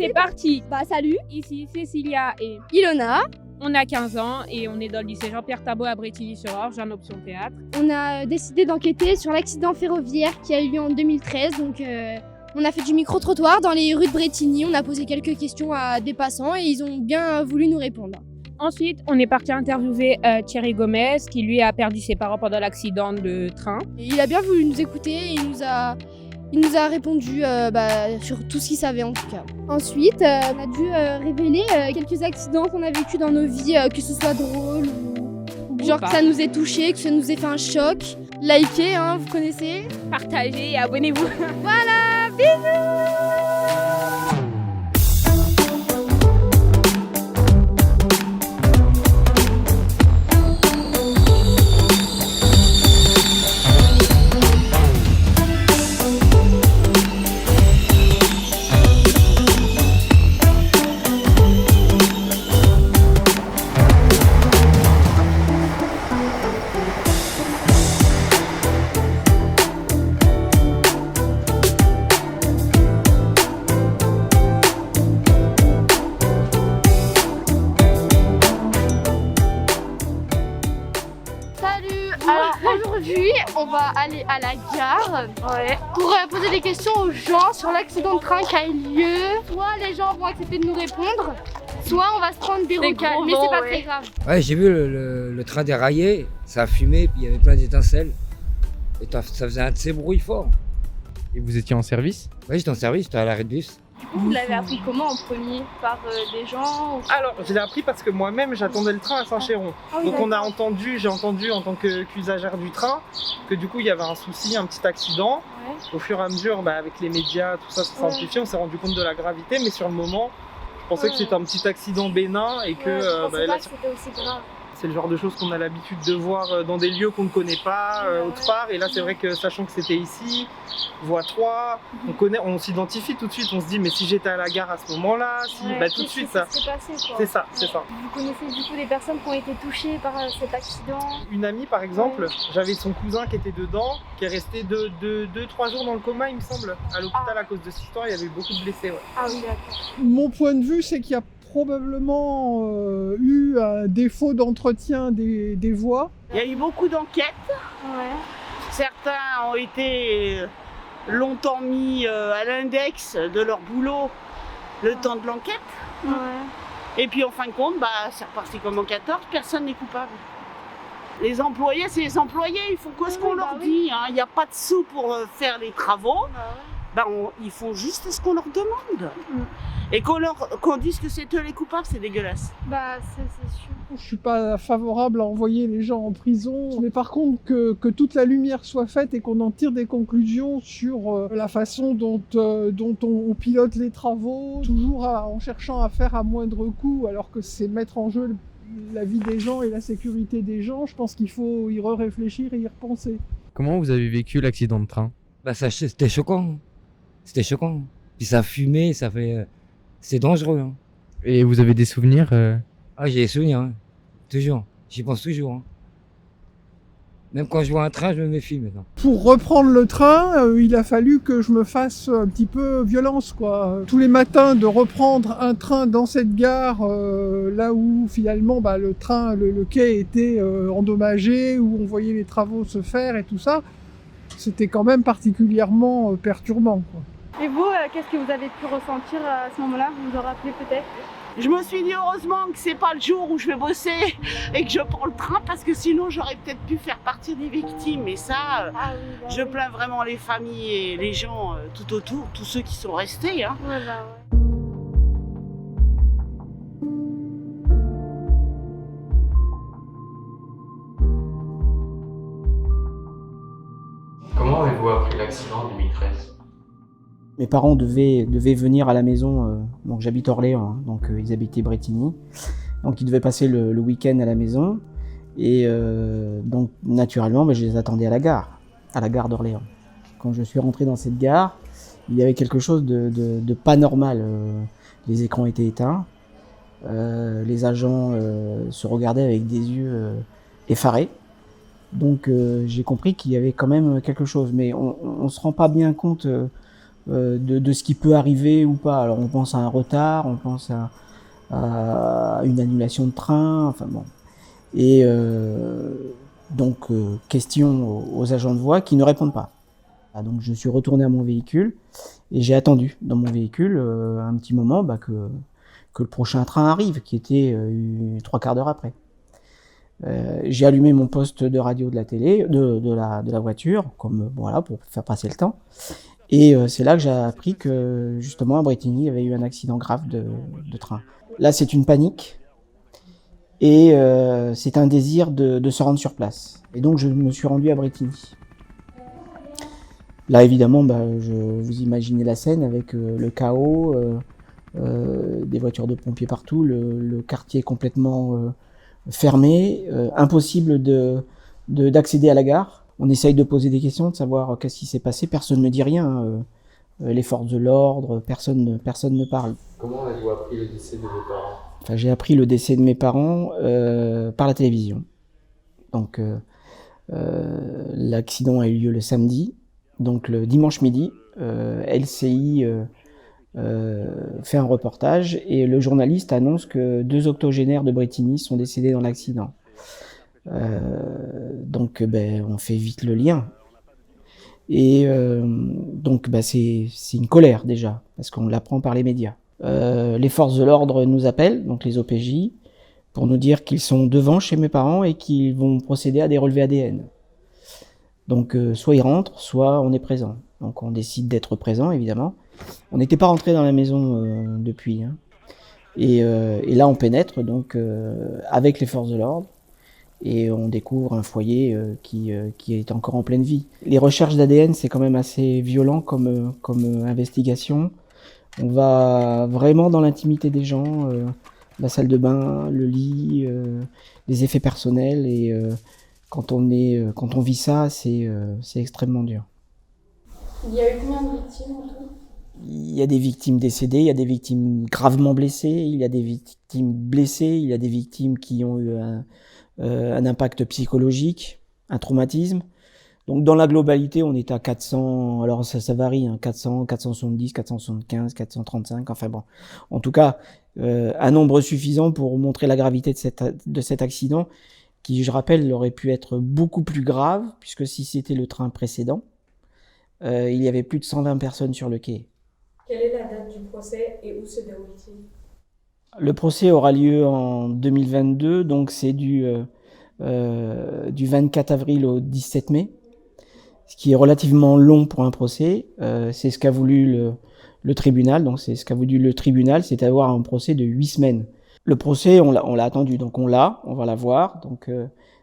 C'est parti. Salut, Ici Cécilia et Ilona. on a 15 ans et on est dans le lycée Jean-Pierre Thabot à Brétigny-sur-Orge en option théâtre. On a décidé d'enquêter sur l'accident ferroviaire qui a eu lieu en 2013. Donc, on a fait du micro-trottoir dans les rues de Brétigny. On a posé quelques questions à des passants et ils ont bien voulu nous répondre. Ensuite, on est parti interviewer Thierry Gomez qui lui a perdu ses parents pendant l'accident de train. Et il a bien voulu nous écouter et il nous a répondu sur tout ce qu'il savait en tout cas. Ensuite, on a dû révéler quelques accidents qu'on a vécu dans nos vies, que ce soit drôle ou genre que ça nous ait touché, que ça nous ait fait un choc. Likez, vous connaissez. Partagez et abonnez-vous. Voilà, bisous. Alors aujourd'hui, on va aller à la gare pour poser des questions aux gens sur l'accident de train qui a eu lieu. Soit les gens vont accepter de nous répondre, soit on va se prendre des rocades, mais c'est pas très grave. Ouais, j'ai vu le train dérailler, ça a fumé, puis il y avait plein d'étincelles. Et ça faisait un de ces bruits forts. Et vous étiez en service? Ouais, j'étais en service, j'étais à l'arrêt de bus. Vous l'avez appris comment en premier? Par des gens ou... Alors, je l'ai appris parce que moi-même, j'attendais le train à Saint-Chéron. Donc j'ai entendu en tant qu'usagère du train que du coup, il y avait un souci, un petit accident. Ouais. Au fur et à mesure, avec les médias, tout ça, ça s'est amplifié, on s'est rendu compte de la gravité, mais sur le moment, je pensais que c'était un petit accident bénin et que je pensais là, pas que c'était aussi grave. c'est le genre de choses qu'on a l'habitude de voir dans des lieux qu'on ne connaît pas, autre part. Et là, c'est vrai que sachant que c'était ici, voie 3, on s'identifie tout de suite. On se dit, mais si j'étais à la gare à ce moment-là, tout de suite, ça. C'est ça, c'est ça. Vous connaissez du coup des personnes qui ont été touchées par cet accident? Une amie, par exemple, j'avais son cousin qui était dedans, qui est resté 2-3 jours dans le coma, il me semble, à l'hôpital à cause de cette histoire. Il y avait eu beaucoup de blessés. Ouais. Ah oui, d'accord. Mon point de vue, c'est qu'il y a probablement eu un défaut d'entretien des voies. Il y a eu beaucoup d'enquêtes. Ouais. Certains ont été longtemps mis à l'index de leur boulot le temps de l'enquête. Ouais. Et puis en fin de compte, c'est reparti comme en 14, personne n'est coupable. Les employés, c'est les employés, ils font quoi ce qu'on leur dit. Il n'y a pas de sous pour faire les travaux. Ils font juste ce qu'on leur demande. Et qu'on dise que c'est eux les coupables, c'est dégueulasse. C'est sûr. Je suis pas favorable à envoyer les gens en prison, mais par contre que toute la lumière soit faite et qu'on en tire des conclusions sur la façon dont on pilote les travaux, toujours en cherchant à faire à moindre coût, alors que c'est mettre en jeu la vie des gens et la sécurité des gens. Je pense qu'il faut y réfléchir et y repenser. Comment vous avez vécu l'accident de train? C'était choquant. C'était choquant. Puis ça fumait, c'est dangereux. Hein. Et vous avez des souvenirs Ah, j'ai des souvenirs, toujours. J'y pense toujours. Même quand je vois un train, je me méfie maintenant. Pour reprendre le train, il a fallu que je me fasse un petit peu violence, quoi. Tous les matins, de reprendre un train dans cette gare, là où finalement le train, le quai était endommagé, où on voyait les travaux se faire et tout ça, c'était quand même particulièrement perturbant, quoi. Et vous, qu'est-ce que vous avez pu ressentir à ce moment-là? Vous vous en rappelez peut-être? Je me suis dit heureusement que c'est pas le jour où je vais bosser et que je prends le train, parce que sinon j'aurais peut-être pu faire partie des victimes. Et ça, je plains vraiment les familles et les gens tout autour, tous ceux qui sont restés. Comment avez-vous appris l'accident en 2013? Mes parents devaient venir à la maison, donc j'habite Orléans, donc ils habitaient Brétigny. Donc ils devaient passer le week-end à la maison. Et donc naturellement, je les attendais à la gare d'Orléans. Quand je suis rentré dans cette gare, il y avait quelque chose de pas normal. Les écrans étaient éteints. Les agents se regardaient avec des yeux effarés. Donc j'ai compris qu'il y avait quand même quelque chose. Mais on ne se rend pas bien compte de ce qui peut arriver ou pas. Alors on pense à un retard, on pense à une annulation de train, enfin bon. Et donc question aux agents de voie qui ne répondent pas. Donc je suis retourné à mon véhicule et j'ai attendu dans mon véhicule un petit moment que le prochain train arrive, qui était 3/4 d'heure après. J'ai allumé mon poste de radio de la télé, de la voiture, comme voilà, pour faire passer le temps. Et c'est là que j'ai appris que justement à Bretigny, il y avait eu un accident grave de train. Là, c'est une panique et c'est un désir de se rendre sur place. Et donc, je me suis rendu à Bretigny. Là, évidemment, vous imaginez la scène avec le chaos, des voitures de pompiers partout, le quartier complètement fermé, impossible d'accéder à la gare. On essaye de poser des questions, de savoir qu'est-ce qui s'est passé. Personne ne dit rien. Les forces de l'ordre, personne ne parle. Comment avez-vous appris le décès de vos parents? Enfin, j'ai appris le décès de mes parents par la télévision. Donc, l'accident a eu lieu le samedi. Donc, le dimanche midi, LCI fait un reportage et le journaliste annonce que 2 octogénaires de Bretigny sont décédés dans l'accident. Donc on fait vite le lien. Et donc c'est une colère déjà, parce qu'on l'apprend par les médias. Les forces de l'ordre nous appellent, donc les OPJ, pour nous dire qu'ils sont devant chez mes parents et qu'ils vont procéder à des relevés ADN. Donc soit ils rentrent, soit on est présent. Donc on décide d'être présent, évidemment. On n'était pas rentré dans la maison depuis. Hein. Et là, on pénètre donc avec les forces de l'ordre et on découvre un foyer qui est encore en pleine vie. Les recherches d'ADN, c'est quand même assez violent comme investigation. On va vraiment dans l'intimité des gens, la salle de bain, le lit, les effets personnels. Et quand on vit ça, c'est extrêmement dur. Il y a eu combien de victimes en tout? Il y a des victimes décédées, il y a des victimes gravement blessées, il y a des victimes blessées, il y a des victimes qui ont eu un impact psychologique, un traumatisme. Donc dans la globalité, on est à 400, alors ça varie, hein, 400, 470, 475, 435, enfin bon. En tout cas, un nombre suffisant pour montrer la gravité de cet accident, qui, je rappelle, aurait pu être beaucoup plus grave, puisque si c'était le train précédent, il y avait plus de 120 personnes sur le quai. Quelle est la date du procès et où se déroule-t-il? Le procès aura lieu en 2022, donc c'est du 24 avril au 17 mai, ce qui est relativement long pour un procès. C'est ce qu'a voulu le tribunal, donc c'est ce qu'a voulu le tribunal, c'est avoir un procès de 8 semaines. Le procès, on l'a attendu, donc on va l'avoir. Donc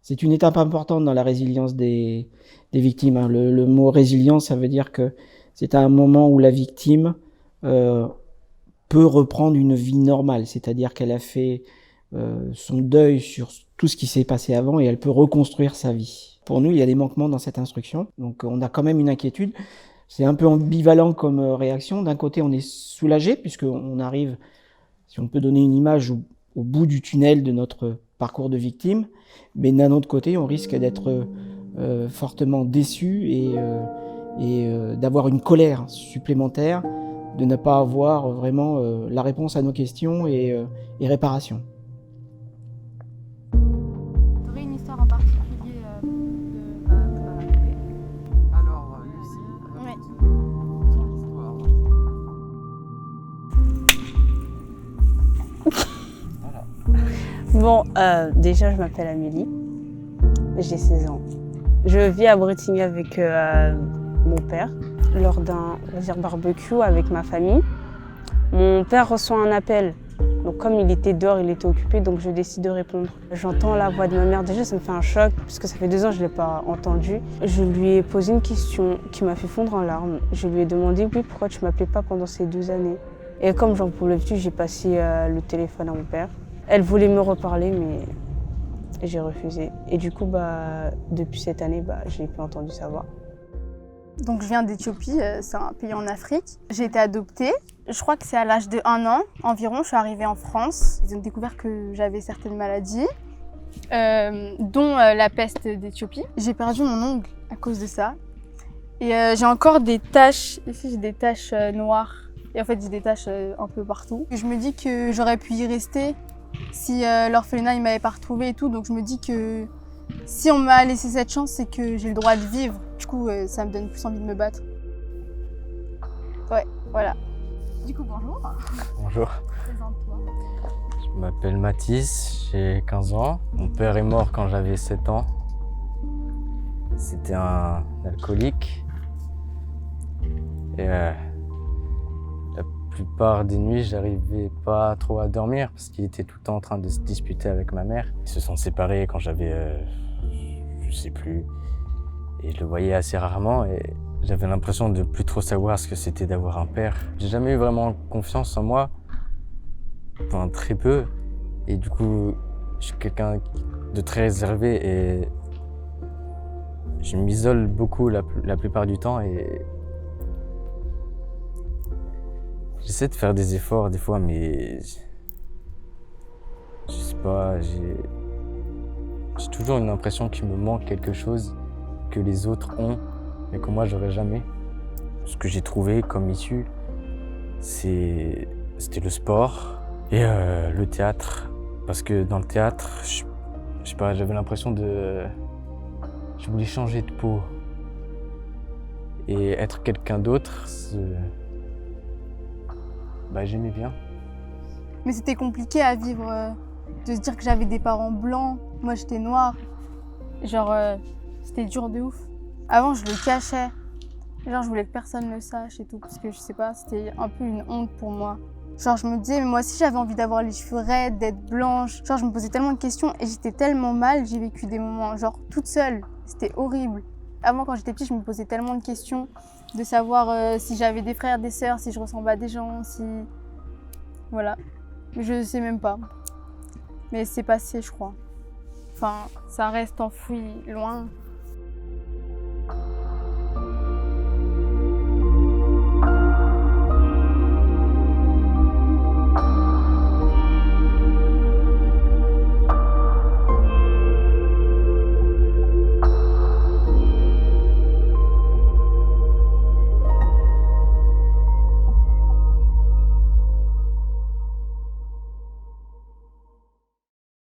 c'est une étape importante dans la résilience des victimes. Hein. Le mot résilience, ça veut dire que c'est un moment où la victime peut reprendre une vie normale, c'est-à-dire qu'elle a fait son deuil sur tout ce qui s'est passé avant et elle peut reconstruire sa vie. Pour nous, il y a des manquements dans cette instruction, donc on a quand même une inquiétude. C'est un peu ambivalent comme réaction. D'un côté, on est soulagé puisqu'on arrive, si on peut donner une image, au bout du tunnel de notre parcours de victime, mais d'un autre côté, on risque d'être fortement déçu et d'avoir une colère supplémentaire, de ne pas avoir vraiment la réponse à nos questions et réparation. Tu aurais une histoire en particulier de raconter? Alors, Lucie, Ouais. Bon, déjà, je m'appelle Amélie, j'ai 16 ans. Je vis à Bretigny avec mon père lors d'un barbecue avec ma famille. Mon père reçoit un appel. Donc comme il était dehors, il était occupé, donc je décide de répondre. J'entends la voix de ma mère, déjà ça me fait un choc, parce que ça fait 2 ans que je ne l'ai pas entendue. Je lui ai posé une question qui m'a fait fondre en larmes. Je lui ai demandé, oui, pourquoi tu ne m'appelais pas pendant ces 2 années? Et comme j'en pouvais plus, j'ai passé le téléphone à mon père. Elle voulait me reparler, mais j'ai refusé. Et du coup, depuis cette année, je n'ai plus entendu sa voix. Donc je viens d'Éthiopie, c'est un pays en Afrique. J'ai été adoptée. Je crois que c'est à l'âge de 1 an environ, je suis arrivée en France. Ils ont découvert que j'avais certaines maladies, dont la peste d'Éthiopie. J'ai perdu mon ongle à cause de ça. Et j'ai encore des taches, ici j'ai des taches noires. Et en fait j'ai des taches un peu partout. Et je me dis que j'aurais pu y rester si l'orphelinat il m'avait pas retrouvée et tout. Donc je me dis que si on m'a laissé cette chance, c'est que j'ai le droit de vivre. Du coup ça me donne plus envie de me battre. Ouais, voilà. Du coup bonjour. Bonjour. Présente-toi. Je m'appelle Mathis, j'ai 15 ans. Mon père est mort quand j'avais 7 ans. C'était un alcoolique. Et la plupart des nuits, j'arrivais pas trop à dormir parce qu'il était tout le temps en train de se disputer avec ma mère. Ils se sont séparés quand j'avais, je sais plus. Et je le voyais assez rarement et j'avais l'impression de plus trop savoir ce que c'était d'avoir un père. J'ai jamais eu vraiment confiance en moi. Enfin, très peu. Et du coup, je suis quelqu'un de très réservé et je m'isole beaucoup la plupart du temps et j'essaie de faire des efforts des fois, mais je sais pas, j'ai toujours une impression qu'il me manque quelque chose que les autres ont, mais que moi j'aurais jamais. Ce que j'ai trouvé comme issue, c'était le sport et le théâtre. Parce que dans le théâtre, je sais pas, j'avais l'impression de... Je voulais changer de peau. Et être quelqu'un d'autre, bah, j'aimais bien. Mais c'était compliqué à vivre, de se dire que j'avais des parents blancs, moi j'étais noire. Genre, c'était dur de ouf. Avant, je le cachais. Genre, je voulais que personne le sache et tout, parce que je sais pas, c'était un peu une honte pour moi. Genre, je me disais, mais moi aussi j'avais envie d'avoir les cheveux raides, d'être blanche. Genre, je me posais tellement de questions et j'étais tellement mal, j'ai vécu des moments, genre, toute seule. C'était horrible. Avant, quand j'étais petite, je me posais tellement de questions, de savoir si j'avais des frères, des sœurs, si je ressemblais à des gens, si... Voilà. Mais je sais même pas. Mais c'est passé, je crois. Enfin, ça reste enfoui loin.